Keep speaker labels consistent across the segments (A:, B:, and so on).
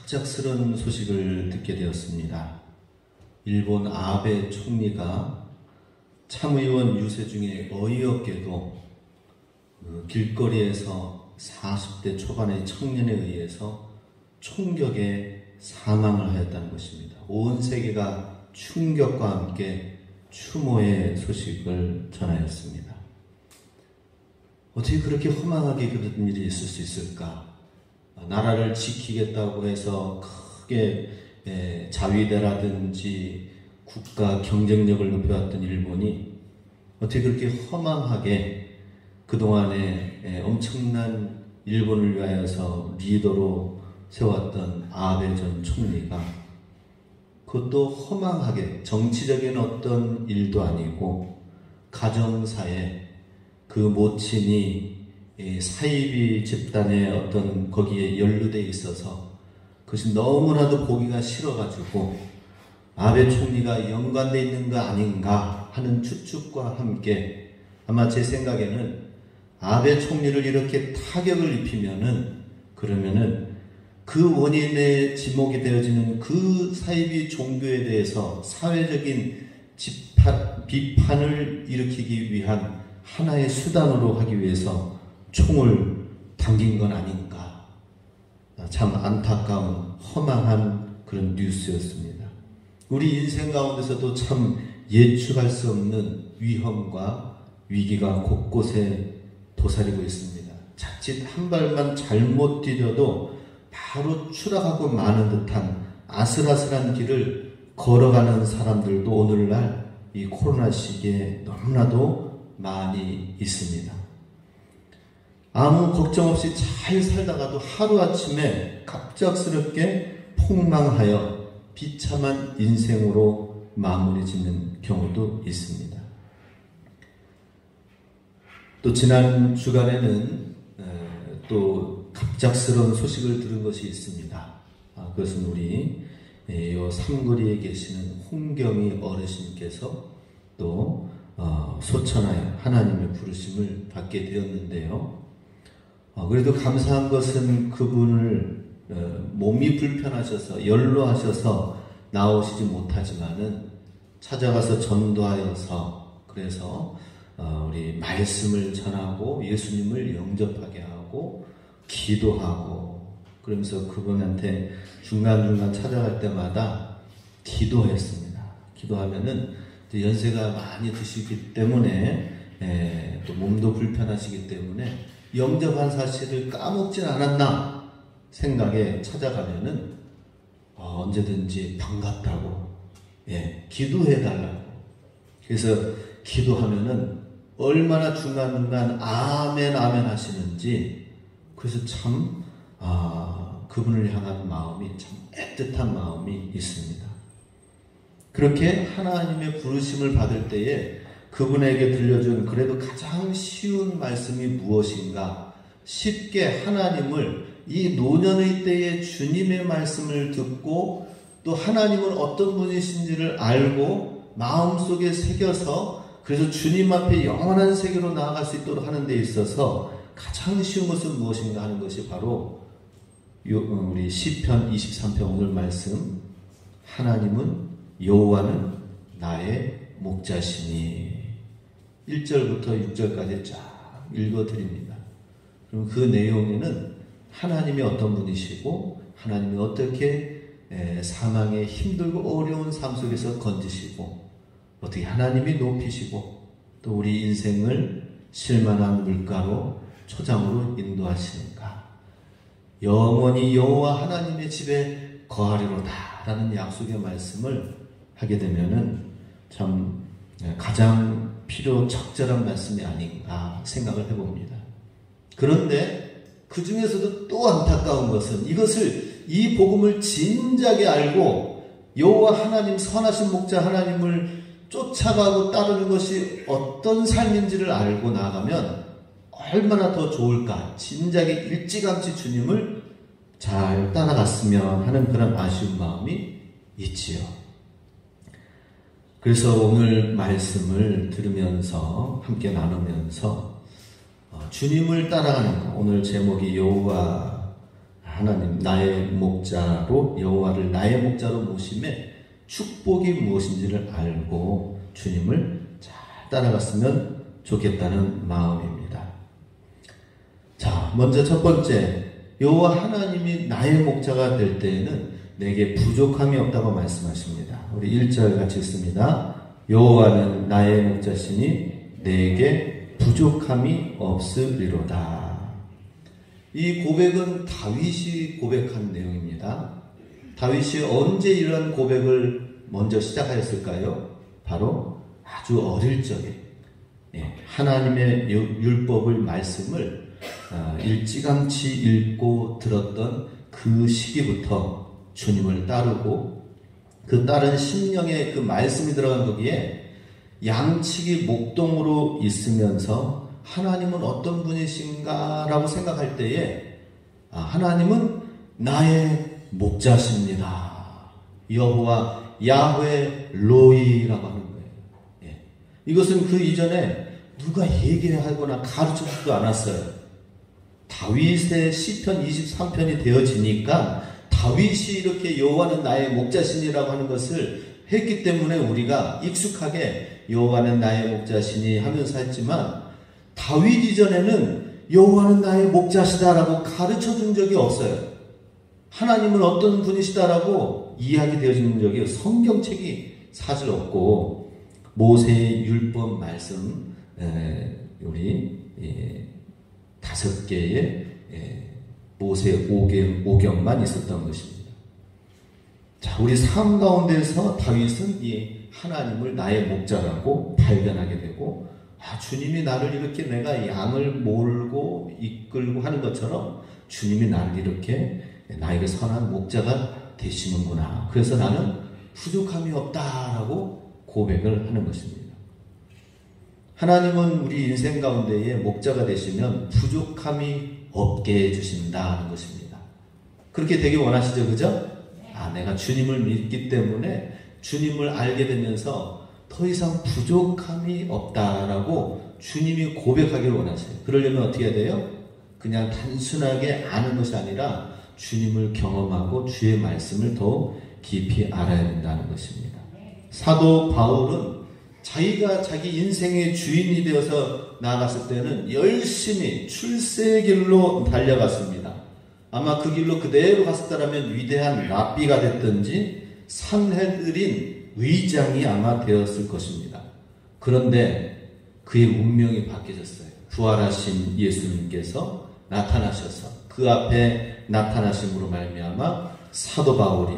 A: 갑작스런 소식을 듣게 되었습니다. 일본 아베 총리가 참의원 유세 중에 어이없게도 길거리에서 40대 초반의 청년에 의해서 총격에 사망을 하였다는 것입니다. 온 세계가 충격과 함께 추모의 소식을 전하였습니다. 어떻게 그렇게 허망하게 그런 일이 있을 수 있을까? 나라를 지키겠다고 해서 크게 자위대라든지 국가 경쟁력을 높여왔던 일본이 어떻게 그렇게 허망하게 그동안에 엄청난 일본을 위하여서 리더로 세웠던 아베 전 총리가 그것도 허망하게 정치적인 어떤 일도 아니고 가정사에 그 모친이 사이비 집단의 어떤 거기에 연루되어 있어서 그것이 너무나도 보기가 싫어가지고 아베 총리가 연관되어 있는 거 아닌가 하는 추측과 함께 아마 제 생각에는 아베 총리를 이렇게 타격을 입히면은 그러면은 그 원인의 지목이 되어지는 그 사이비 종교에 대해서 사회적인 비판을 일으키기 위한 하나의 수단으로 하기 위해서 총을 당긴 건 아닌가. 참 안타까운 허망한 그런 뉴스였습니다. 우리 인생 가운데서도 참 예측할 수 없는 위험과 위기가 곳곳에 도사리고 있습니다. 자칫 한 발만 잘못 디뎌도 바로 추락하고 마는 듯한 아슬아슬한 길을 걸어가는 사람들도 오늘날 이 코로나 시기에 너무나도 많이 있습니다. 아무 걱정 없이 잘 살다가도 하루아침에 갑작스럽게 폭망하여 비참한 인생으로 마무리 짓는 경우도 있습니다. 또 지난 주간에는 또 갑작스러운 소식을 들은 것이 있습니다. 그것은 우리 요 삼거리에 계시는 홍경희 어르신께서 또 소천하여 하나님의 부르심을 받게 되었는데요. 그래도 감사한 것은 그분을 몸이 불편하셔서 연로하셔서 나오시지 못하지만은 찾아가서 전도하여서 그래서 우리 말씀을 전하고 예수님을 영접하게 하고 기도하고 그러면서 그분한테 중간중간 찾아갈 때마다 기도했습니다. 기도하면은 연세가 많이 드시기 때문에 또 몸도 불편하시기 때문에 영접한 사실을 까먹진 않았나 생각에 찾아가면은 언제든지 반갑다고 기도해달라고 그래서 기도하면은 얼마나 중간중간 아멘 아멘 하시는지 그래서 참 그분을 향한 마음이 참 애틋한 마음이 있습니다. 그렇게 하나님의 부르심을 받을 때에 그분에게 들려준 그래도 가장 쉬운 말씀이 무엇인가 쉽게 하나님을 이 노년의 때에 주님의 말씀을 듣고 또 하나님은 어떤 분이신지를 알고 마음속에 새겨서 그래서 주님 앞에 영원한 세계로 나아갈 수 있도록 하는 데 있어서 가장 쉬운 것은 무엇인가 하는 것이 바로 우리 시편 23편 오늘 말씀 하나님은 여호와는 나의 목자시니 1절부터 6절까지 쫙 읽어드립니다. 그럼 그 내용에는 하나님이 어떤 분이시고 하나님이 어떻게 사망의 힘들고 어려운 삶 속에서 건지시고 어떻게 하나님이 높이시고 또 우리 인생을 실만한 물가로 초장으로 인도하시는가 영원히 여호와 하나님의 집에 거하리로다 라는 약속의 말씀을 하게 되면은 참 가장 필요 적절한 말씀이 아닌가 생각을 해봅니다. 그런데 그 중에서도 또 안타까운 것은 이 복음을 진작에 알고 여호와 하나님 선하신 목자 하나님을 쫓아가고 따르는 것이 어떤 삶인지를 알고 나가면 얼마나 더 좋을까 진작에 일찌감치 주님을 잘 따라갔으면 하는 그런 아쉬운 마음이 있지요. 그래서 오늘 말씀을 들으면서 함께 나누면서 주님을 따라가는 것 오늘 제목이 여호와 하나님 나의 목자로 여호와를 나의 목자로 모심에 축복이 무엇인지를 알고 주님을 잘 따라갔으면 좋겠다는 마음입니다. 자, 먼저 첫 번째, 여호와 하나님이 나의 목자가 될 때에는 내게 부족함이 없다고 말씀하십니다. 우리 1절 같이 읽습니다. 여호와는 나의 목자시니 내게 부족함이 없으리로다. 이 고백은 다윗이 고백한 내용입니다. 다윗이 언제 이런 고백을 먼저 시작하였을까요? 바로 아주 어릴 적에 하나님의 율법을 말씀을 일찌감치 읽고 들었던 그 시기부터 주님을 따르고 그 따른 심령에 그 말씀이 들어간 거기에 양치기 목동으로 있으면서 하나님은 어떤 분이신가 라고 생각할 때에 하나님은 나의 목자십니다. 여호와 야훼 로이라고 하는 거예요. 이것은 그 이전에 누가 얘기하거나 가르쳐주지도 않았어요. 다윗의 시편 23편이 되어지니까 다윗이 이렇게 여호와는 나의 목자시니라고 하는 것을 했기 때문에 우리가 익숙하게 여호와는 나의 목자시니 하면서 했지만 다윗 이전에는 여호와는 나의 목자시다라고 가르쳐준 적이 없어요. 하나님은 어떤 분이시다라고 이야기되어지는 적이 성경책이 사실 없고 모세의 율법 말씀 우리 5개의 모세 5경만 있었던 것입니다. 자, 우리 삶 가운데서 다윗은 이 하나님을 나의 목자라고 발견하게 되고 주님이 나를 이렇게 내가 양을 몰고 이끌고 하는 것처럼 주님이 나를 이렇게 나에게 선한 목자가 되시는구나. 그래서 나는 부족함이 없다라고 고백을 하는 것입니다. 하나님은 우리 인생 가운데에 목자가 되시면 부족함이 없게 해주신다는 것입니다. 그렇게 되길 원하시죠? 그죠? 내가 주님을 믿기 때문에 주님을 알게 되면서 더 이상 부족함이 없다라고 주님이 고백하길 원하세요. 그러려면 어떻게 해야 돼요? 그냥 단순하게 아는 것이 아니라 주님을 경험하고 주의 말씀을 더 깊이 알아야 된다는 것입니다. 사도 바울은 자기가 자기 인생의 주인이 되어서 나아갔을 때는 열심히 출세의 길로 달려갔습니다. 아마 그 길로 그대로 갔었다면 위대한 랍비가 됐든지 산헤드린 의장이 아마 되었을 것입니다. 그런데 그의 운명이 바뀌어졌어요. 부활하신 예수님께서 나타나셔서 그 앞에 나타나심으로 말미암아 사도 바울이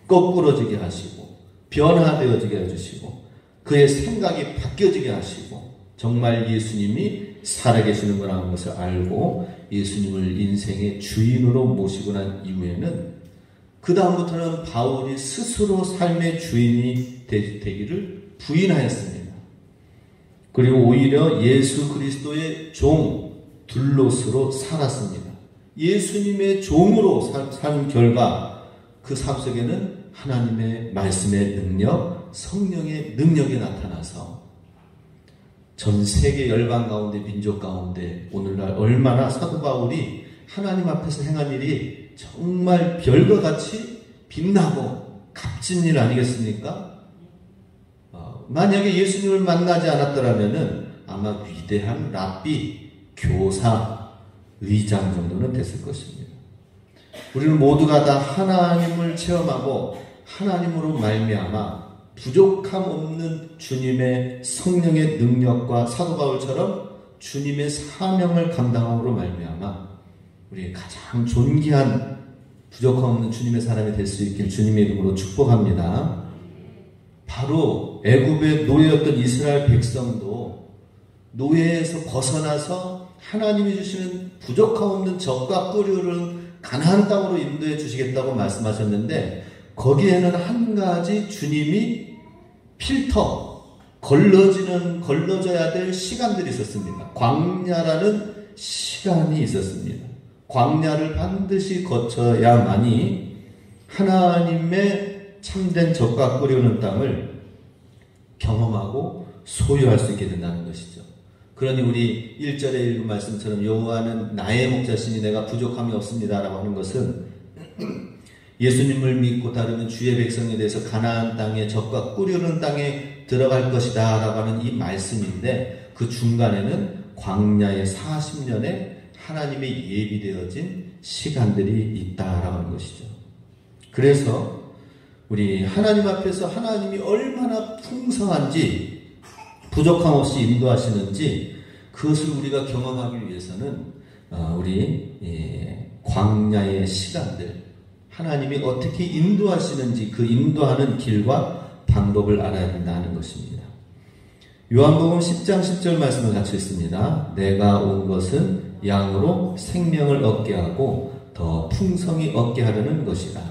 A: 거꾸러지게 하시고 변화되어지게 해주시고 그의 생각이 바뀌어지게 하시고 정말 예수님이 살아계시는구나 것을 알고 예수님을 인생의 주인으로 모시고 난 이후에는 그 다음부터는 바울이 스스로 삶의 주인이 되기를 부인하였습니다. 그리고 오히려 예수 그리스도의 종 둘롯으로 살았습니다. 예수님의 종으로 산 결과 그 삶 속에는 하나님의 말씀의 능력, 성령의 능력이 나타나서 전 세계 열방 가운데 민족 가운데 오늘날 얼마나 사도 바울이 하나님 앞에서 행한 일이 정말 별과 같이 빛나고 값진 일 아니겠습니까? 만약에 예수님을 만나지 않았더라면 아마 위대한 랍비, 교사, 의장 정도는 됐을 것입니다. 우리는 모두가 다 하나님을 체험하고 하나님으로 말미암아 부족함 없는 주님의 성령의 능력과 사도 바울처럼 주님의 사명을 감당함으로 말미암아 우리의 가장 존귀한 부족함 없는 주님의 사람이 될 수 있길 주님의 이름으로 축복합니다. 바로 애굽의 노예였던 이스라엘 백성도 노예에서 벗어나서 하나님이 주시는 부족함 없는 젖과 꿀이 흐르는 가나안 땅으로 인도해 주시겠다고 말씀하셨는데 거기에는 한 가지 주님이 걸러져야 될 시간들이 있었습니다. 광야라는 시간이 있었습니다. 광야를 반드시 거쳐야만이 하나님의 참된 젖과 꿀이 흐르는 땅을 경험하고 소유할 수 있게 된다는 것이죠. 그러니 우리 1절에 읽은 말씀처럼 여호와는 나의 목자시니 내가 부족함이 없습니다라고 하는 것은 예수님을 믿고 따르면 주의 백성에 대해서 가나안 땅에 적과 꿀이르는 땅에 들어갈 것이다 라고 하는 이 말씀인데, 그 중간에는 광야의 40년의 하나님의 예비되어진 시간들이 있다라고 하는 것이죠. 그래서 우리 하나님 앞에서 하나님이 얼마나 풍성한지, 부족함 없이 인도하시는지 그것을 우리가 경험하기 위해서는 우리 광야의 시간들, 하나님이 어떻게 인도하시는지 그 인도하는 길과 방법을 알아야 된다는 것입니다. 요한복음 10장 10절 말씀을 같이 읽습니다. 내가 온 것은 양으로 생명을 얻게 하고 더 풍성히 얻게 하려는 것이라.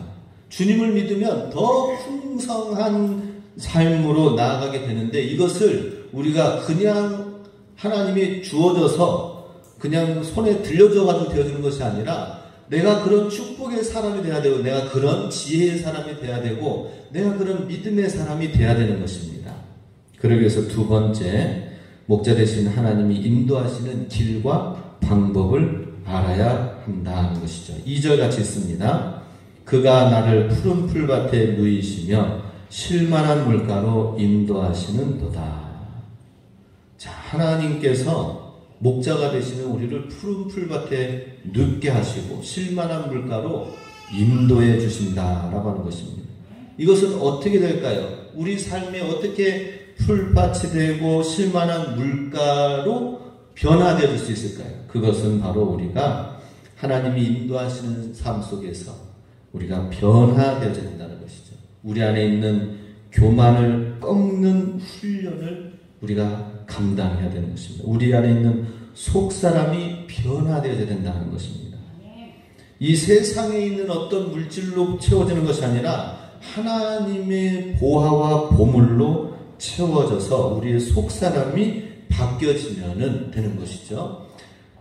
A: 주님을 믿으면 더 풍성한 삶으로 나아가게 되는데, 이것을 우리가 그냥 하나님이 주어져서 그냥 손에 들려줘가지고 되어지는 것이 아니라, 내가 그런 축복의 사람이 돼야 되고, 내가 그런 지혜의 사람이 돼야 되고, 내가 그런 믿음의 사람이 돼야 되는 것입니다. 그러기 위해서 두 번째, 목자 되신 하나님이 인도하시는 길과 방법을 알아야 한다는 것이죠. 2절 같이 있습니다. 그가 나를 푸른 풀밭에 누이시며 쉴만한 물가로 인도하시는도다. 자, 하나님께서 목자가 되시는 우리를 푸른 풀밭에 눕게 하시고 쉴만한 물가로 인도해 주신다라고 하는 것입니다. 이것은 어떻게 될까요? 우리 삶에 어떻게 풀밭이 되고 쉴만한 물가로 변화되어 줄 수 있을까요? 그것은 바로 우리가 하나님이 인도하시는 삶 속에서 우리가 변화되어야 된다는 것이죠. 우리 안에 있는 교만을 꺾는 훈련을 우리가 감당해야 되는 것입니다. 우리 안에 있는 속사람이 변화되어야 된다는 것입니다. 이 세상에 있는 어떤 물질로 채워지는 것이 아니라 하나님의 보화와 보물로 채워져서 우리의 속사람이 바뀌어지면 되는 것이죠.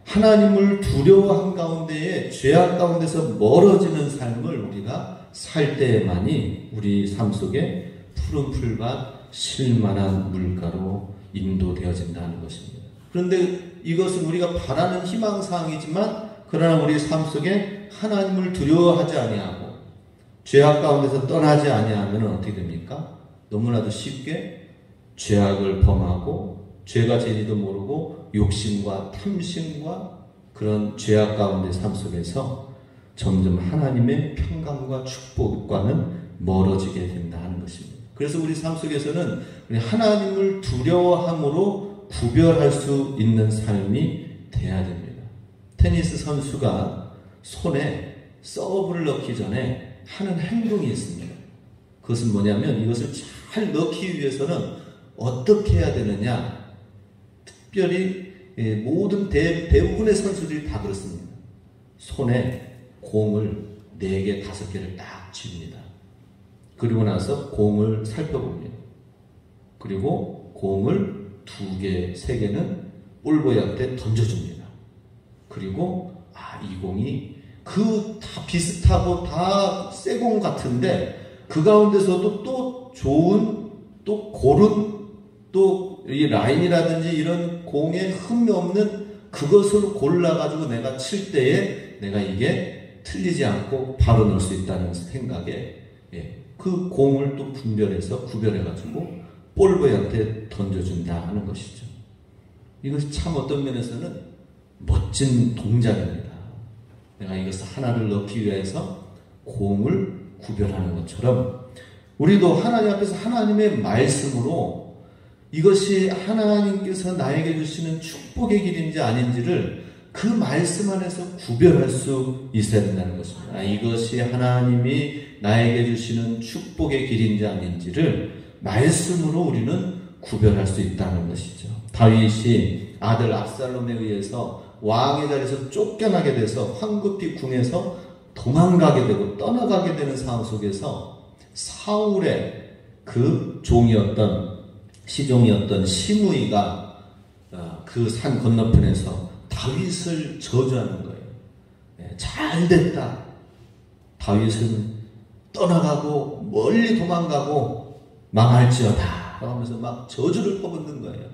A: 하나님을 두려워한 가운데에 죄악 가운데서 멀어지는 삶을 우리가 살 때에만이 우리 삶 속에 푸른 풀밭 쉴만한 물가로 인도되어진다는 것입니다. 그런데 이것은 우리가 바라는 희망사항이지만, 그러나 우리 삶 속에 하나님을 두려워하지 아니하고 죄악 가운데서 떠나지 아니하면 어떻게 됩니까? 너무나도 쉽게 죄악을 범하고 죄가 죄인지도 모르고 욕심과 탐심과 그런 죄악 가운데 삶 속에서 점점 하나님의 평강과 축복과는 멀어지게 된다 하는 것입니다. 그래서 우리 삶 속에서는 우리 하나님을 두려워함으로 구별할 수 있는 삶이 돼야 됩니다. 테니스 선수가 손에 서브를 넣기 전에 하는 행동이 있습니다. 그것은 뭐냐면, 이것을 잘 넣기 위해서는 어떻게 해야 되느냐, 특별히 모든 대부분의 선수들이 다 그렇습니다. 손에 공을 4개, 5개를 딱 쥡니다. 그리고 나서 공을 살펴봅니다. 그리고 공을 2개, 3개는 볼보이한테 던져줍니다. 그리고 이 공이 다 비슷하고 다 새 공 같은데 그 가운데서도 또 좋은, 또 고른, 또 이 라인이라든지 이런 공에 흠이 없는 그것을 골라가지고 내가 칠 때에 내가 이게 틀리지 않고 바로 넣을 수 있다는 생각에 그 공을 또 분별해서 구별해가지고 볼보이한테 던져준다 하는 것이죠. 이것이 참 어떤 면에서는 멋진 동작입니다. 내가 이것을 하나를 넣기 위해서 공을 구별하는 것처럼 우리도 하나님 앞에서 하나님의 말씀으로 이것이 하나님께서 나에게 주시는 축복의 길인지 아닌지를 그 말씀 안에서 구별할 수 있어야 된다는 것입니다. 이것이 하나님이 나에게 주시는 축복의 길인지 아닌지를 말씀으로 우리는 구별할 수 있다는 것이죠. 다윗이 아들 압살롬에 의해서 왕의 자리에서 쫓겨나게 돼서 황급히 궁에서 도망가게 되고 떠나가게 되는 상황 속에서 사울의 그 시종이었던 시므이가 그 산 건너편에서 다윗을 저주하는 거예요. 잘 됐다. 다윗은 떠나가고 멀리 도망가고 망할지어다 하면서 막 저주를 퍼붓는 거예요.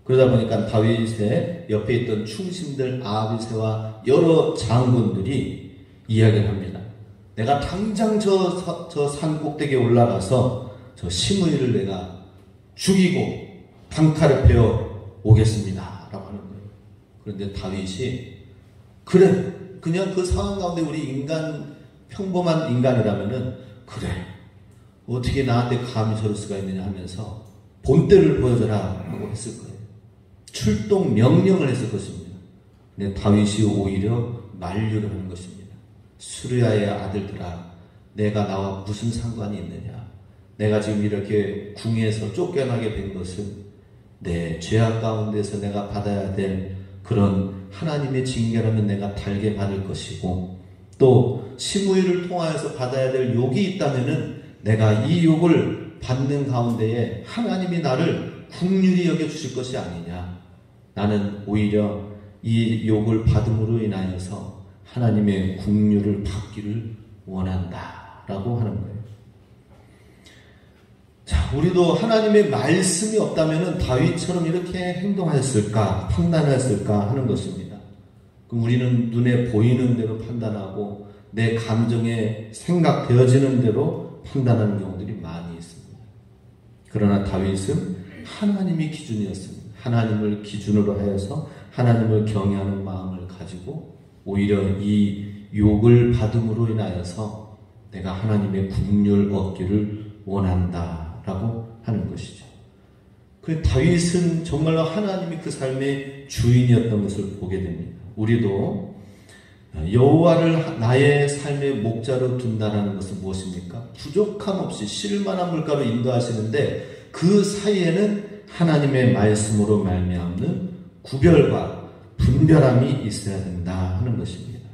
A: 그러다 보니까 다윗의 옆에 있던 충신들 아비새와 여러 장군들이 이야기를 합니다. 내가 당장 저 산 꼭대기에 올라가서 저 시므이를 내가 죽이고 단칼에 베어 오겠습니다 라고 하는 거예요. 그런데 다윗이 그래, 그냥 그 상황 가운데 우리 평범한 인간이라면은 그래, 어떻게 나한테 감히 저럴 수가 있느냐 하면서 본때를 보여줘라 하고 했을 거예요. 출동 명령을 했을 것입니다. 근데 다윗이 오히려 만류를 하는 것입니다. 수르야의 아들들아, 내가 나와 무슨 상관이 있느냐? 내가 지금 이렇게 궁에서 쫓겨나게 된 것은 내 죄악 가운데서 내가 받아야 될 그런 하나님의 징계라면 내가 달게 받을 것이고, 또 시므이를 통하여서 받아야 될 욕이 있다면은 내가 이 욕을 받는 가운데에 하나님이 나를 긍휼히 여겨주실 것이 아니냐. 나는 오히려 이 욕을 받음으로 인하여서 하나님의 긍휼을 받기를 원한다 라고 하는 거예요. 자, 우리도 하나님의 말씀이 없다면 다윗처럼 이렇게 행동하였을까, 판단하였을까 하는 것입니다. 그럼 우리는 눈에 보이는 대로 판단하고 내 감정에 생각되어지는 대로 판단하는 경우들이 많이 있습니다. 그러나 다윗은 하나님이 기준이었습니다. 하나님을 기준으로 하여서 하나님을 경외하는 마음을 가지고 오히려 이 욕을 받음으로 인하여서 내가 하나님의 긍휼 얻기를 원한다라고 하는 것이죠. 그 다윗은 정말로 하나님이 그 삶의 주인이었던 것을 보게 됩니다. 우리도 여호와를 나의 삶의 목자로 둔다는 것은 무엇입니까? 부족함 없이 실만한 물가로 인도하시는데 그 사이에는 하나님의 말씀으로 말미암는 구별과 분별함이 있어야 된다 하는 것입니다.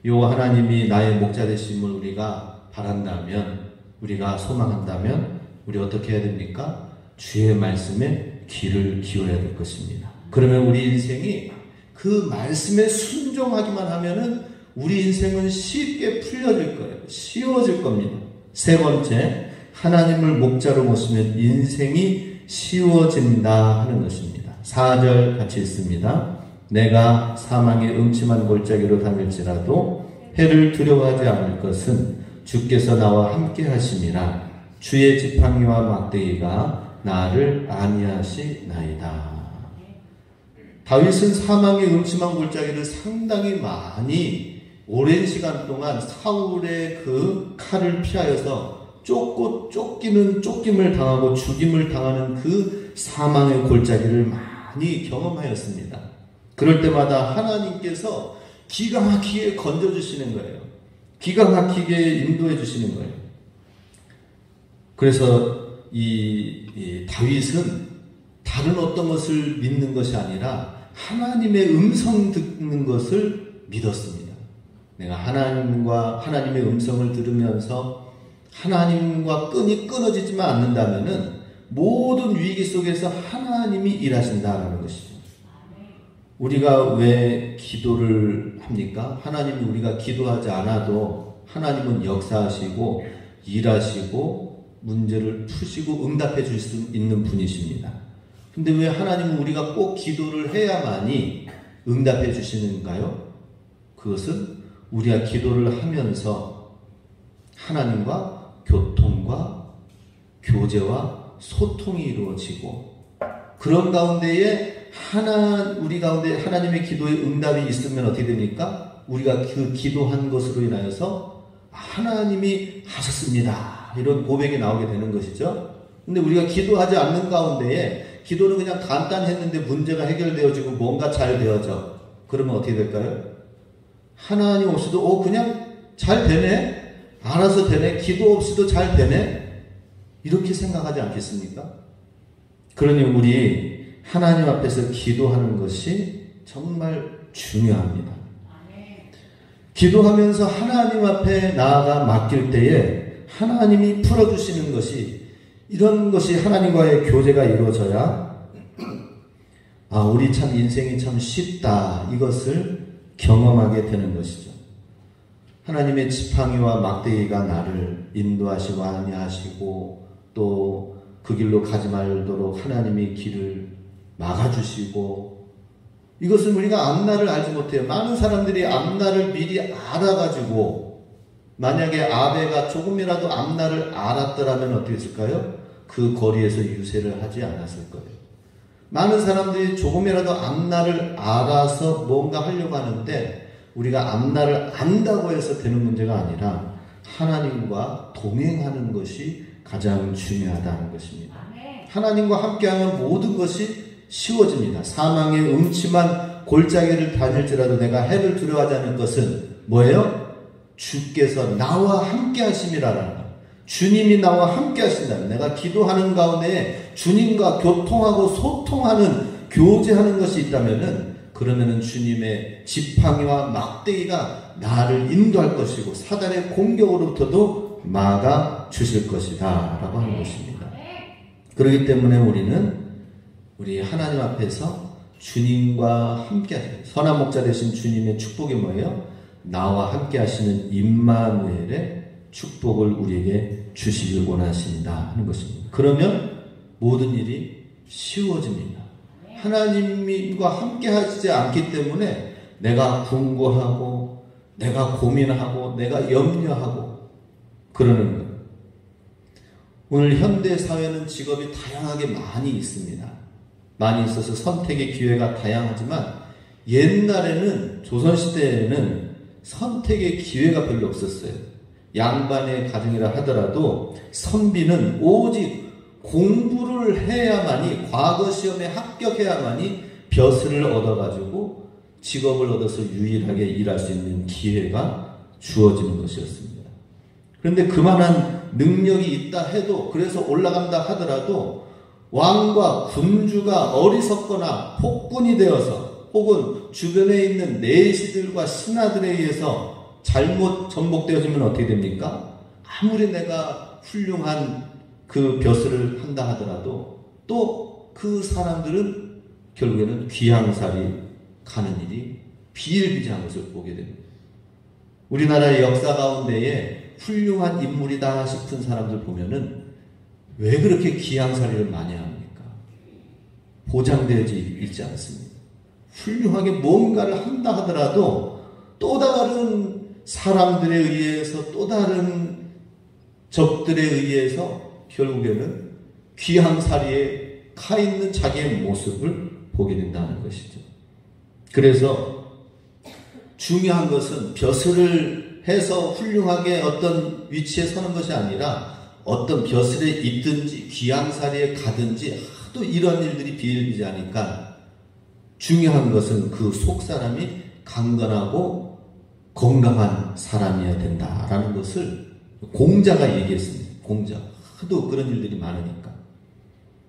A: 요 하나님이 나의 목자 되심을 우리가 바란다면, 우리가 소망한다면 우리 어떻게 해야 됩니까? 주의 말씀에 귀를 기울여야 될 것입니다. 그러면 우리 인생이 그 말씀에 순종하기만 하면은 우리 인생은 쉽게 풀려질 거예요. 쉬워질 겁니다. 세 번째, 하나님을 목자로 모시면 인생이 쉬워진다 하는 것입니다. 4절 같이 있습니다. 내가 사망의 음침한 골짜기로 다닐지라도 해를 두려워하지 않을 것은 주께서 나와 함께 하심이라. 주의 지팡이와 막대기가 나를 안위하시나이다. 다윗은 사망의 음침한 골짜기를 상당히 많이 오랜 시간 동안 사울의 그 칼을 피하여서 쫓김을 당하고 죽임을 당하는 그 사망의 골짜기를 많이 경험하였습니다. 그럴 때마다 하나님께서 기가 막히게 건져주시는 거예요. 기가 막히게 인도해 주시는 거예요. 그래서 이 다윗은 다른 어떤 것을 믿는 것이 아니라 하나님의 음성 듣는 것을 믿었습니다. 내가 하나님의 음성을 들으면서 하나님과 끈이 끊어지지만 않는다면은 모든 위기 속에서 하나님이 일하신다는 것이죠. 우리가 왜 기도를 합니까? 하나님이 우리가 기도하지 않아도 하나님은 역사하시고 일하시고 문제를 푸시고 응답해 줄 수 있는 분이십니다. 근데 왜 하나님은 우리가 꼭 기도를 해야만이 응답해 주시는가요? 그것은 우리가 기도를 하면서 하나님과 교통과 교제와 소통이 이루어지고, 그런 가운데에 우리 가운데 하나님의 기도의 응답이 있으면 어떻게 됩니까? 우리가 그 기도한 것으로 인하여서 하나님이 하셨습니다, 이런 고백이 나오게 되는 것이죠. 근데 우리가 기도하지 않는 가운데에 기도는 그냥 간단히 했는데 문제가 해결되어지고 뭔가 잘 되어져. 그러면 어떻게 될까요? 하나님 없이도 그냥 잘 되네, 알아서 되네, 기도 없이도 잘 되네, 이렇게 생각하지 않겠습니까? 그러니 우리 하나님 앞에서 기도하는 것이 정말 중요합니다. 기도하면서 하나님 앞에 나아가 맡길 때에 하나님이 풀어주시는 것이, 이런 것이 하나님과의 교제가 이루어져야 우리 참 인생이 참 쉽다, 이것을 경험하게 되는 것이죠. 하나님의 지팡이와 막대기가 나를 인도하시고 안내하시고 또 그 길로 가지 말도록 하나님이 길을 막아주시고, 이것은 우리가 앞날을 알지 못해요. 많은 사람들이 앞날을 미리 알아가지고, 만약에 아베가 조금이라도 앞날을 알았더라면 어떻게 했을까요? 그 거리에서 유세를 하지 않았을 거예요. 많은 사람들이 조금이라도 앞날을 알아서 뭔가 하려고 하는데, 우리가 앞날을 안다고 해서 되는 문제가 아니라 하나님과 동행하는 것이 가장 중요하다는 것입니다. 하나님과 함께하면 모든 것이 쉬워집니다. 사망의 음침한 골짜기를 다닐지라도 내가 해를 두려워하지 않는 것은 뭐예요? 주께서 나와 함께 하심이라는 것. 주님이 나와 함께 하신다. 내가 기도하는 가운데 주님과 교통하고 소통하는, 교제하는 것이 있다면은, 그러면은 주님의 지팡이와 막대기가 나를 인도할 것이고 사단의 공격으로부터도 막아 주실 것이다 라고 하는 것입니다. 그렇기 때문에 우리 하나님 앞에서 주님과 함께 하시는, 선한 목자 되신 주님의 축복이 뭐예요? 나와 함께 하시는 임마누엘의 축복을 우리에게 주시길 원하신다 하는 것입니다. 그러면 모든 일이 쉬워집니다. 하나님과 함께 하시지 않기 때문에 내가 궁고하고 내가 고민하고 내가 염려하고 그러는 거예요. 오늘 현대 사회는 직업이 다양하게 많이 있습니다. 많이 있어서 선택의 기회가 다양하지만, 옛날에는, 조선시대에는 선택의 기회가 별로 없었어요. 양반의 가정이라 하더라도 선비는 오직 공부를 해야만이, 과거 시험에 합격해야만이 벼슬을 얻어가지고 직업을 얻어서 유일하게 일할 수 있는 기회가 주어지는 것이었습니다. 그런데 그만한 능력이 있다 해도, 그래서 올라간다 하더라도 왕과 군주가 어리석거나 폭군이 되어서, 혹은 주변에 있는 내시들과 신하들에 의해서 잘못 전복되어지면 어떻게 됩니까? 아무리 내가 훌륭한 그 벼슬을 한다 하더라도 또 그 사람들은 결국에는 귀양살이 가는 일이 비일비재한 것을 보게 됩니다. 우리나라의 역사 가운데에 훌륭한 인물이다 싶은 사람들 보면은 왜 그렇게 귀양살이를 많이 합니까? 보장되어지 있지 않습니다. 훌륭하게 뭔가를 한다 하더라도 또 다른 사람들에 의해서, 또 다른 적들에 의해서 결국에는 귀양살이에 가 있는 자기의 모습을 보게 된다는 것이죠. 그래서 중요한 것은 벼슬을 해서 훌륭하게 어떤 위치에 서는 것이 아니라, 어떤 벼슬에 있든지 귀양살이에 가든지 하도 이런 일들이 비일비재하니까 중요한 것은 그 속사람이 강건하고 건강한 사람이어야 된다라는 것을 공자가 얘기했습니다. 공자. 하도 그런 일들이 많으니까.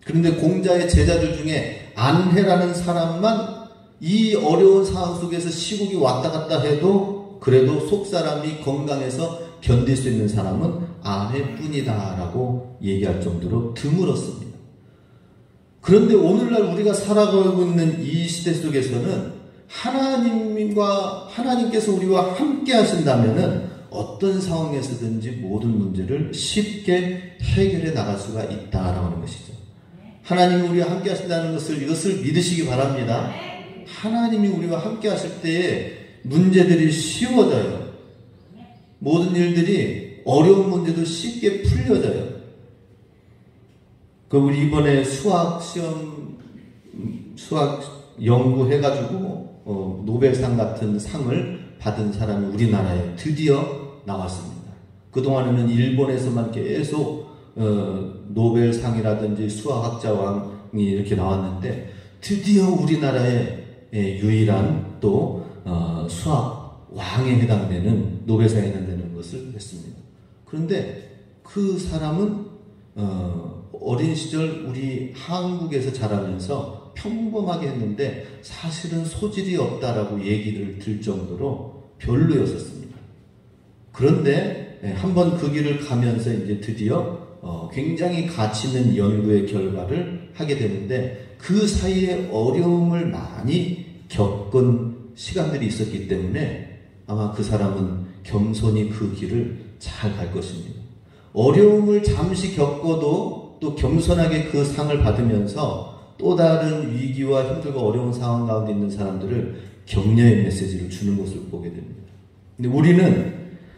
A: 그런데 공자의 제자들 중에 안해라는 사람만 이 어려운 상황 속에서 시국이 왔다 갔다 해도 그래도 속사람이 건강해서 견딜 수 있는 사람은 안해뿐이다 라고 얘기할 정도로 드물었습니다. 그런데 오늘날 우리가 살아가고 있는 이 시대 속에서는 하나님께서 우리와 함께 하신다면은 어떤 상황에서든지 모든 문제를 쉽게 해결해 나갈 수가 있다라고 하는 것이죠. 하나님이 우리와 함께 하신다는 이것을 믿으시기 바랍니다. 하나님이 우리와 함께 하실 때에 문제들이 쉬워져요. 모든 일들이, 어려운 문제도 쉽게 풀려져요. 우리 이번에 수학 연구해가지고 노벨상 같은 상을 받은 사람이 우리나라에 드디어 나왔습니다. 그동안에는 일본에서만 계속 노벨상이라든지 수학학자왕이 이렇게 나왔는데, 드디어 우리나라의 유일한 또 수학왕에 해당되는, 노벨상에 해당되는 것을 했습니다. 그런데 그 사람은 어린 시절 우리 한국에서 자라면서 평범하게 했는데 사실은 소질이 없다라고 얘기를 들 정도로 별로였었습니다. 그런데 한번 그 길을 가면서 이제 드디어 굉장히 가치 있는 연구의 결과를 하게 되는데, 그 사이에 어려움을 많이 겪은 시간들이 있었기 때문에 아마 그 사람은 겸손히 그 길을 잘 갈 것입니다. 어려움을 잠시 겪어도 또 겸손하게 그 상을 받으면서 또 다른 위기와 힘들고 어려운 상황 가운데 있는 사람들을 격려의 메시지를 주는 것을 보게 됩니다. 근데 우리는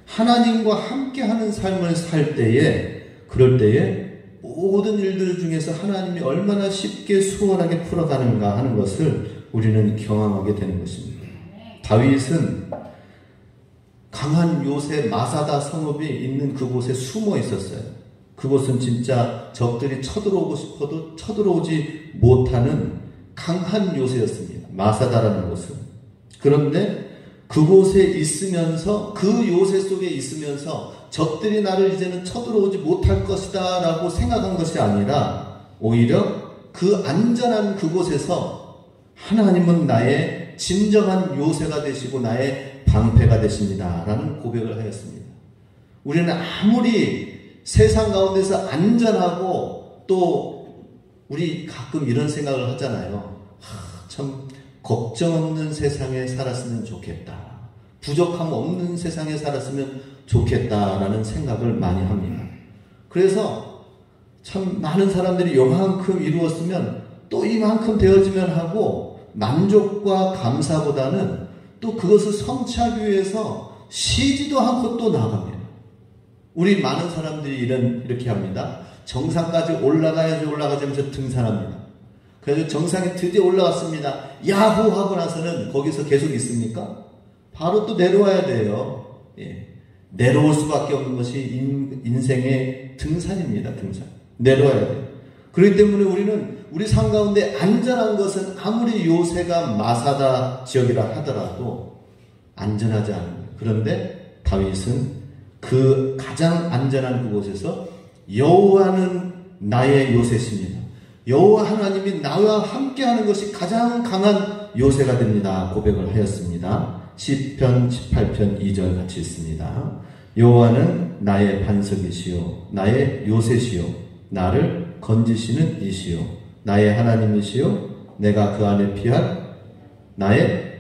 A: 하나님과 함께하는 삶을 살 때에, 그럴 때에 모든 일들 중에서 하나님이 얼마나 쉽게 수월하게 풀어가는가 하는 것을 우리는 경험하게 되는 것입니다. 다윗은 강한 요새 마사다 성읍이 있는 그곳에 숨어 있었어요. 그곳은 진짜 적들이 쳐들어오고 싶어도 쳐들어오지 못하는 강한 요새였습니다. 마사다라는 곳은. 그런데 그곳에 있으면서, 그 요새 속에 있으면서 적들이 나를 이제는 쳐들어오지 못할 것이다 라고 생각한 것이 아니라 오히려 그 안전한 그곳에서 하나님은 나의 진정한 요새가 되시고 나의 방패가 되십니다 라는 고백을 하였습니다. 우리는 아무리 세상 가운데서 안전하고, 또 우리 가끔 이런 생각을 하잖아요. 참 걱정 없는 세상에 살았으면 좋겠다, 부족함 없는 세상에 살았으면 좋겠다라는 생각을 많이 합니다. 그래서 참 많은 사람들이 요만큼 이루었으면 또 이만큼 되어지면 하고 만족과 감사보다는 또 그것을 성취하기 위해서 쉬지도 않고 또 나아갑니다. 우리 많은 사람들이 이렇게 합니다. 정상까지 올라가야지 올라가자면서 등산합니다. 그래서 정상에 드디어 올라왔습니다. 야호! 하고 나서는 거기서 계속 있습니까? 바로 또 내려와야 돼요. 예. 내려올 수밖에 없는 것이 인생의 등산입니다. 등산. 내려와야 돼요. 그렇기 때문에 우리는 우리 삶 가운데 안전한 것은 아무리 요새가 마사다 지역이라 하더라도 안전하지 않은 거예요. 그런데 다윗은 그 가장 안전한 그곳에서 여호와는 나의 요새십니다. 여호와 하나님이 나와 함께하는 것이 가장 강한 요새가 됩니다. 고백을 하였습니다. 시편 18편 2절 같이 있습니다. 여호와는 나의 반석이시요 나의 요새시요 나를 건지시는 이시요 나의 하나님이시요 내가 그 안에 피할 나의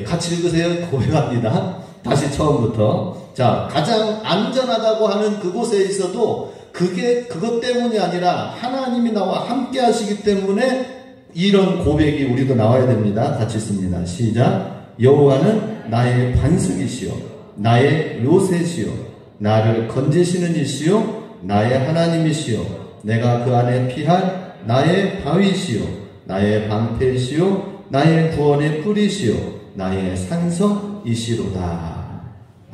A: 같이 읽으세요. 고백합니다. 다시 처음부터. 자, 가장 안전하다고 하는 그곳에 있어도 그것 때문이 아니라 하나님이 나와 함께 하시기 때문에 이런 고백이 우리도 나와야 됩니다. 같이 읽습니다. 시작. 여호와는 나의 반석이시요 나의 요새시요 나를 건지시는 이시요 나의 하나님이시요 내가 그 안에 피할 나의 바위시요 나의 방패시요 나의 구원의 뿌리시요 나의 산성이시로다.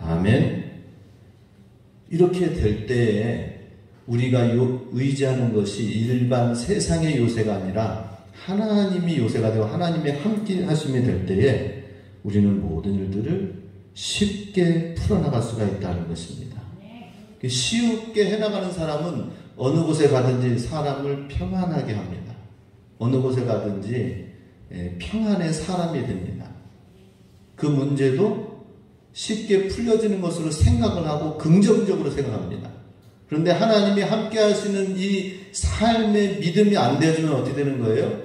A: 아멘. 이렇게 될 때에 우리가 의지하는 것이 일반 세상의 요새가 아니라 하나님이 요새가 되고 하나님의 함께 하심이 될 때에 우리는 모든 일들을 쉽게 풀어나갈 수가 있다는 것입니다. 쉽게 해나가는 사람은 어느 곳에 가든지 사람을 평안하게 합니다. 어느 곳에 가든지 평안의 사람이 됩니다. 그 문제도 쉽게 풀려지는 것으로 생각을 하고 긍정적으로 생각합니다. 그런데 하나님이 함께 하시는 이 삶의 믿음이 안 되어지면 어떻게 되는 거예요?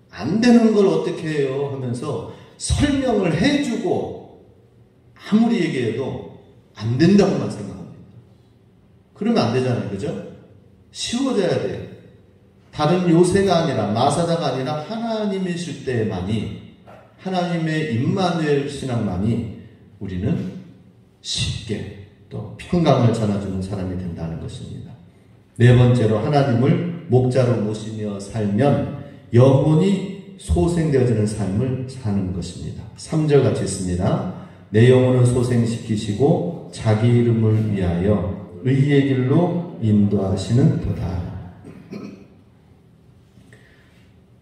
A: 안 되는 걸 어떻게 해요? 하면서 설명을 해주고 아무리 얘기해도 안 된다고만 생각합니다. 그러면 안 되잖아요. 그죠? 쉬워져야 돼요. 다른 요새가 아니라 마사다가 아니라 하나님이실 때만이, 하나님의 임마누엘 신앙만이 우리는 쉽게 또 평강을 전해주는 사람이 된다는 것입니다. 네 번째로 하나님을 목자로 모시며 살면 영혼이 소생되어지는 삶을 사는 것입니다. 3절 같이 있습니다. 내 영혼을 소생시키시고 자기 이름을 위하여 의의 길로 인도하시는 도다.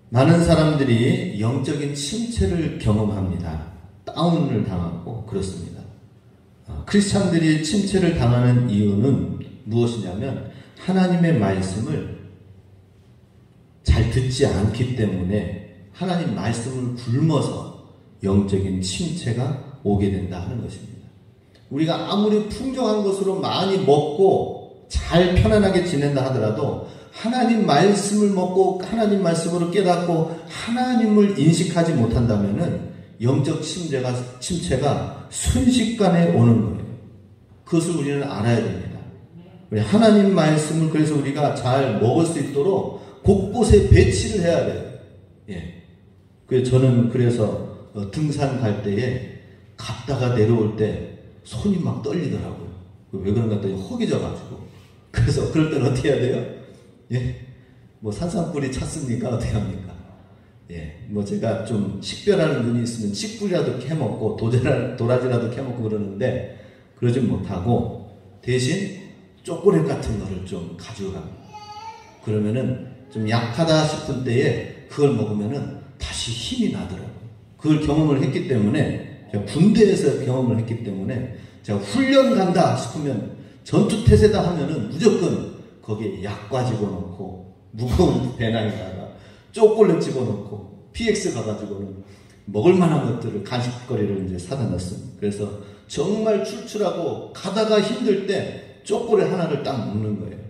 A: 많은 사람들이 영적인 침체를 경험합니다. 다운을 당하고 그렇습니다. 크리스찬들이 침체를 당하는 이유는 무엇이냐면 하나님의 말씀을 잘 듣지 않기 때문에 하나님 말씀을 굶어서 영적인 침체가 오게 된다 하는 것입니다. 우리가 아무리 풍족한 것으로 많이 먹고 잘 편안하게 지낸다 하더라도 하나님 말씀을 먹고 하나님 말씀으로 깨닫고 하나님을 인식하지 못한다면은 영적 침체가 순식간에 오는 거예요. 그것을 우리는 알아야 됩니다. 우리 하나님 말씀을 그래서 우리가 잘 먹을 수 있도록 곳곳에 배치를 해야 돼요. 예. 저는 그래서 등산 갈 때에 갔다가 내려올 때 손이 막 떨리더라고요. 왜 그런가 했더니 허기져가지고. 그래서 그럴 때는 어떻게 해야 돼요? 예. 뭐 산삼뿌리 찾습니까? 어떻게 합니까? 예. 뭐 제가 좀 식별하는 눈이 있으면 칡뿌리라도 캐먹고 도라지라도 캐먹고 그러는데 그러진 못하고 대신 초콜릿 같은 거를 좀 가지고 갑니다. 그러면은 좀 약하다 싶은 때에 그걸 먹으면은 다시 힘이 나더라고요. 그걸 경험을 했기 때문에, 제가 군대에서 경험을 했기 때문에, 제가 훈련 간다 싶으면, 전투태세다 하면은 무조건 거기에 약과 집어넣고, 무거운 배낭에다가 초콜릿 집어넣고, PX 가가지고는 먹을 만한 것들을, 간식거리를 이제 사다 넣습니다. 그래서 정말 출출하고 가다가 힘들 때 초콜릿 하나를 딱 먹는 거예요.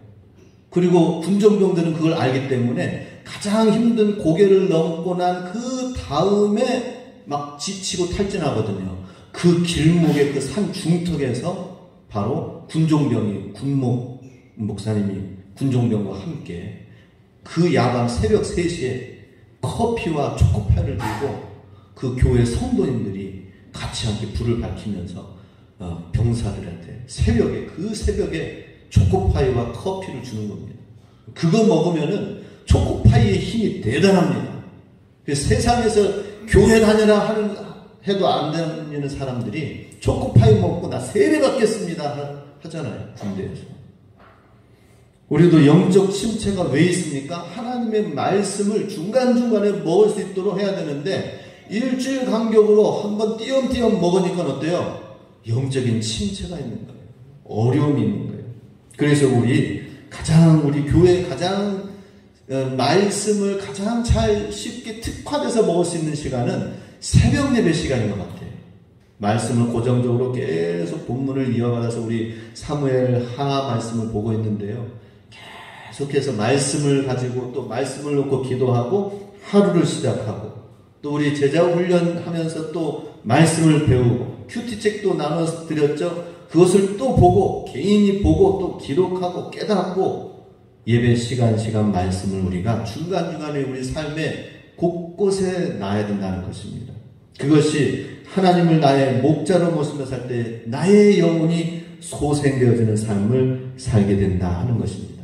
A: 그리고 군정병들은 그걸 알기 때문에 가장 힘든 고개를 넘고 난 그 다음에 막 지치고 탈진하거든요. 그 길목의 그 산 중턱에서 바로 군종병이, 목사님이 군종병과 함께 그 야간 새벽 3시에 커피와 초코파이를 들고 그 교회 성도님들이 같이 함께 불을 밝히면서 병사들한테 그 새벽에 초코파이와 커피를 주는 겁니다. 그거 먹으면은 초코파이의 힘이 대단합니다. 세상에서 교회 다녀라 해도 안 다니는 사람들이 초코파이 먹고 나 세례 받겠습니다 하잖아요. 군대에서. 우리도 영적 침체가 왜 있습니까? 하나님의 말씀을 중간중간에 먹을 수 있도록 해야 되는데 일주일 간격으로 한번 띄엄띄엄 먹으니까 어때요? 영적인 침체가 있는 거예요. 어려움이 있는 거예요. 그래서 우리 교회 가장 말씀을 가장 잘 쉽게 특화돼서 먹을 수 있는 시간은 새벽 예배 시간인 것 같아요. 말씀을 고정적으로 계속 본문을 이어받아서 우리 사무엘 하 말씀을 보고 있는데요. 계속해서 말씀을 가지고 또 말씀을 놓고 기도하고 하루를 시작하고 또 우리 제자 훈련하면서 또 말씀을 배우고 큐티책도 나눠 드렸죠. 그것을 또 보고 개인이 보고 또 기록하고 깨닫고 예배 시간 말씀을 우리가 중간중간에 우리 삶의 곳곳에 놔야 된다는 것입니다. 그것이 하나님을 나의 목자로 모시며 살 때 나의 영혼이 소생되어지는 삶을 살게 된다 하는 것입니다.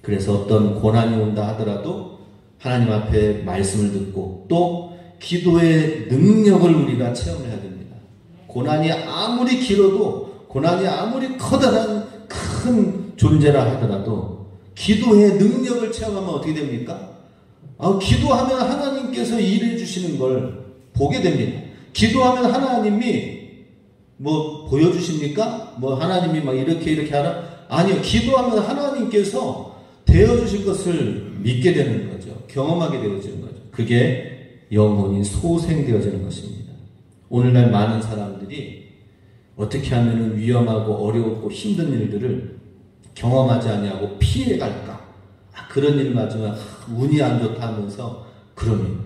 A: 그래서 어떤 고난이 온다 하더라도 하나님 앞에 말씀을 듣고 또 기도의 능력을 우리가 체험해야 됩니다. 고난이 아무리 길어도 고난이 아무리 커다란 큰 존재라 하더라도 기도의 능력을 체험하면 어떻게 됩니까? 기도하면 하나님께서 일해 주시는 걸 보게 됩니다. 기도하면 하나님이 뭐 보여주십니까? 뭐 하나님이 막 이렇게 하라? 아니요. 기도하면 하나님께서 되어주실 것을 믿게 되는 거죠. 경험하게 되어지는 거죠. 그게 영혼이 소생되어지는 것입니다. 오늘날 많은 사람들이 어떻게 하면 위험하고 어렵고 힘든 일들을 경험하지 않냐고 피해갈까? 그런 일 맞으면 운이 안 좋다 하면서 그럽니다.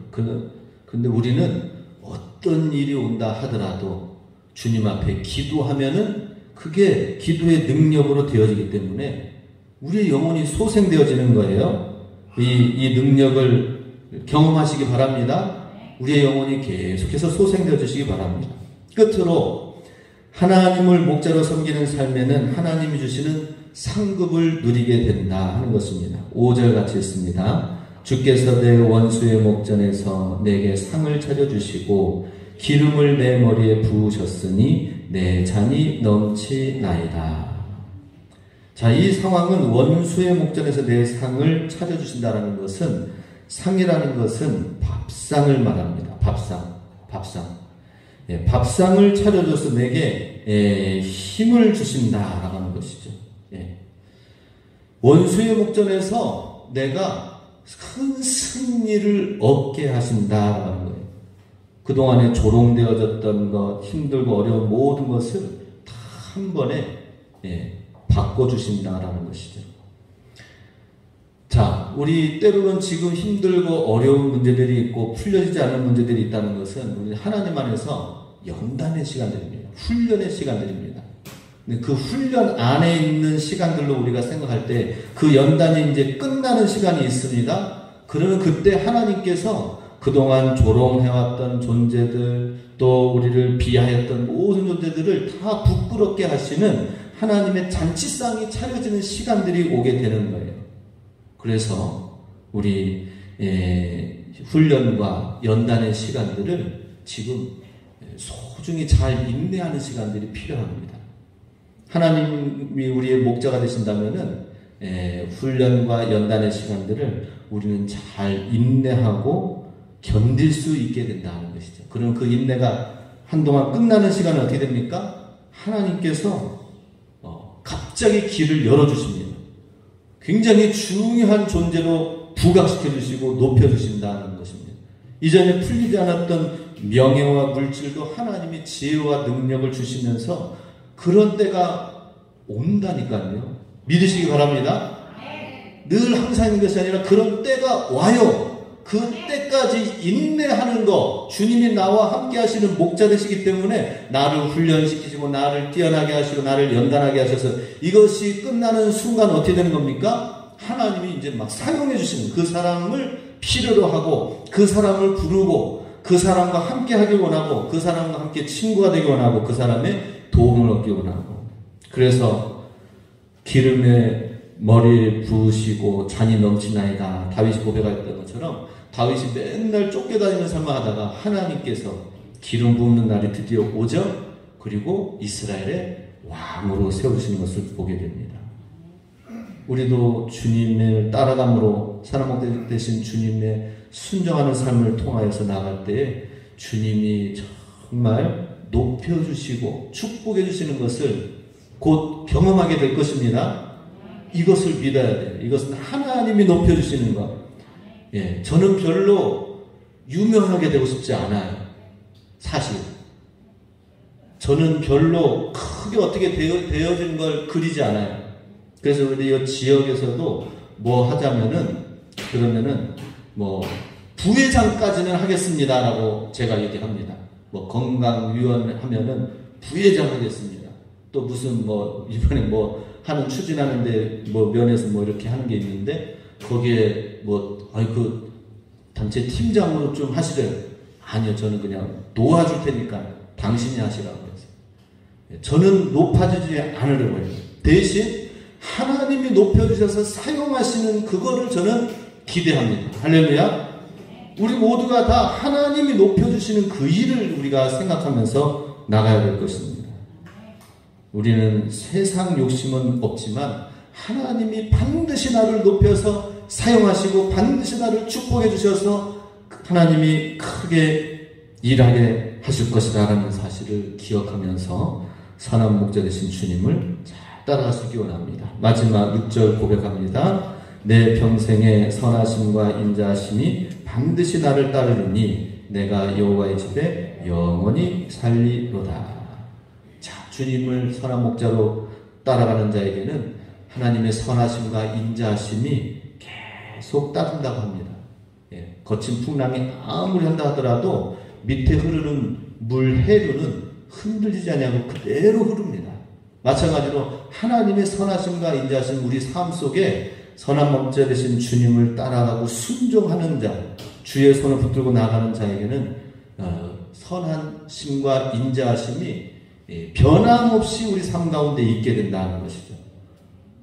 A: 근데 우리는 어떤 일이 온다 하더라도 주님 앞에 기도하면은 그게 기도의 능력으로 되어지기 때문에 우리의 영혼이 소생되어지는 거예요. 이 능력을 경험하시기 바랍니다. 우리의 영혼이 계속해서 소생되어 주시기 바랍니다. 끝으로 하나님을 목자로 섬기는 삶에는 하나님이 주시는 상급을 누리게 된다 하는 것입니다. 5절 같이 읽습니다. 주께서 내 원수의 목전에서 내게 상을 차려주시고 기름을 내 머리에 부으셨으니 내 잔이 넘치나이다. 자, 이 상황은 원수의 목전에서 내 상을 차려주신다라는 것은, 상이라는 것은 밥상을 말합니다. 밥상. 예, 밥상을 차려줘서 내게 힘을 주신다라고 하는 것이죠. 예. 원수의 목전에서 내가 큰 승리를 얻게 하신다라는 거예요. 그동안에 조롱되어졌던 것, 힘들고 어려운 모든 것을 다 한 번에 바꿔주신다라는 것이죠. 자, 우리 때로는 지금 힘들고 어려운 문제들이 있고 풀려지지 않은 문제들이 있다는 것은 우리 하나님 안에서 연단의 시간들입니다. 훈련의 시간들입니다. 그 훈련 안에 있는 시간들로 우리가 생각할 때 그 연단이 이제 끝나는 시간이 있습니다. 그러면 그때 하나님께서 그동안 조롱해왔던 존재들, 또 우리를 비하했던 모든 존재들을 다 부끄럽게 하시는 하나님의 잔치상이 차려지는 시간들이 오게 되는 거예요. 그래서 우리 훈련과 연단의 시간들을 지금 소중히 잘 인내하는 시간들이 필요합니다. 하나님이 우리의 목자가 되신다면은 훈련과 연단의 시간들을 우리는 잘 인내하고 견딜 수 있게 된다는 것이죠. 그럼 그 인내가 한동안 끝나는 시간은 어떻게 됩니까? 하나님께서 갑자기 길을 열어주십니다. 굉장히 중요한 존재로 부각시켜 주시고 높여 주신다는 것입니다. 이전에 풀리지 않았던 명예와 물질도 하나님이 지혜와 능력을 주시면서 그런 때가 온다니까요. 믿으시기 바랍니다. 늘 항상 있는 것이 아니라 그런 때가 와요. 그 때까지 인내하는 거, 주님이 나와 함께 하시는 목자 되시기 때문에 나를 훈련시키시고 나를 뛰어나게 하시고 나를 연단하게 하셔서 이것이 끝나는 순간 어떻게 되는 겁니까? 하나님이 이제 막 사용해 주시는 그 사람을 필요로 하고 그 사람을 부르고 그 사람과 함께 하길 원하고 그 사람과 함께 친구가 되길 원하고 그 사람의 도움을 얻길 원하고. 그래서 기름에 머리를 부으시고 잔이 넘치나이다. 다윗이 고백했던 것처럼 다윗이 맨날 쫓겨다니는 삶을 하다가 하나님께서 기름 부으는 날이 드디어 오죠. 그리고 이스라엘의 왕으로 세우시는 것을 보게 됩니다. 우리도 주님을 따라감으로 사람 되신 주님의 순종하는 삶을 통하여서 나갈 때에 주님이 정말 높여주시고 축복해 주시는 것을 곧 경험하게 될 것입니다. 이것을 믿어야 돼요. 이것은 하나님이 높여주시는 것. 예, 저는 별로 유명하게 되고 싶지 않아요. 사실. 저는 별로 크게 어떻게 되어진 걸 그리지 않아요. 그래서 우리 이 지역에서도 뭐 하자면은, 그러면은, 뭐, 부회장까지는 하겠습니다라고 제가 얘기합니다. 뭐, 건강위원 하면은 부회장 하겠습니다. 또 무슨 뭐, 이번에 뭐, 하는 추진하는데 뭐 면에서 뭐 이렇게 하는 게 있는데 거기에 뭐 그 단체 팀장으로 좀 하시래요. 아니요, 저는 그냥 도와줄 테니까 당신이 하시라고 해서 저는 높아지지 않으려고 해요. 대신 하나님이 높여주셔서 사용하시는 그거를 저는 기대합니다. 할렐루야. 우리 모두가 다 하나님이 높여주시는 그 일을 우리가 생각하면서 나가야 될 것입니다. 우리는 세상 욕심은 없지만 하나님이 반드시 나를 높여서 사용하시고 반드시 나를 축복해 주셔서 하나님이 크게 일하게 하실 것이다 라는 사실을 기억하면서 선한 목자 되신 주님을 잘 따라가시기 원합니다. 마지막 6절 고백합니다. 내 평생의 선하심과 인자하심이 반드시 나를 따르리니 내가 여호와의 집에 영원히 살리로다. 주님을 선한 목자로 따라가는 자에게는 하나님의 선하심과 인자하심이 계속 따른다고 합니다. 예, 거친 풍랑이 아무리 한다 하더라도 밑에 흐르는 물 해류는 흔들리지 않냐고 그대로 흐릅니다. 마찬가지로 하나님의 선하심과 인자하심 우리 삶 속에 선한 목자 되신 주님을 따라가고 순종하는 자, 주의 손을 붙들고 나가는 자에게는 선하심과 인자하심이 변함없이 우리 삶 가운데 있게 된다는 것이죠.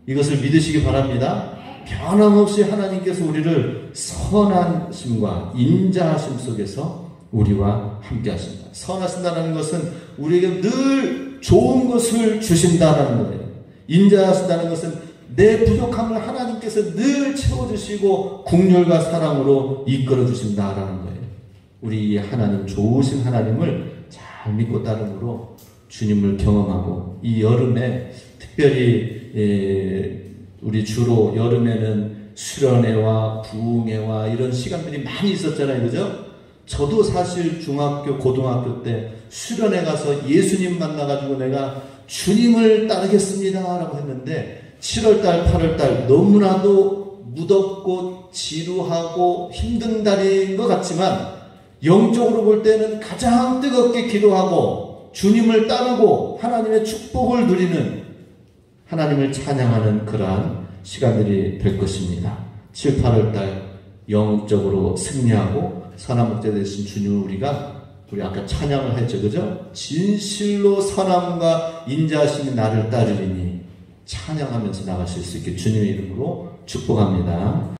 A: 이것을 믿으시기 바랍니다. 변함없이 하나님께서 우리를 선하심과 인자하심 속에서 우리와 함께 하신다. 선하신다는 것은 우리에게 늘 좋은 것을 주신다는 거예요. 인자하신다는 것은 내 부족함을 하나님께서 늘 채워주시고 긍휼과 사랑으로 이끌어 주신다라는 거예요. 우리 하나님, 좋으신 하나님을 잘 믿고 따름으로 주님을 경험하고, 이 여름에 특별히 우리 주로 여름에는 수련회와 부흥회와 이런 시간들이 많이 있었잖아요. 그죠? 저도 사실 중학교, 고등학교 때 수련회 가서 예수님 만나가지고 내가 주님을 따르겠습니다 라고 했는데 7월달, 8월달 너무나도 무덥고 지루하고 힘든 달인 것 같지만 영적으로 볼 때는 가장 뜨겁게 기도하고 주님을 따르고 하나님의 축복을 누리는, 하나님을 찬양하는 그러한 시간들이 될 것입니다. 7, 8월달 영적으로 승리하고 선한 목자 되신 주님을 우리 아까 찬양을 했죠, 그죠? 진실로 선함과 인자하심이 나를 따르리니 찬양하면서 나가실 수 있게 주님의 이름으로 축복합니다.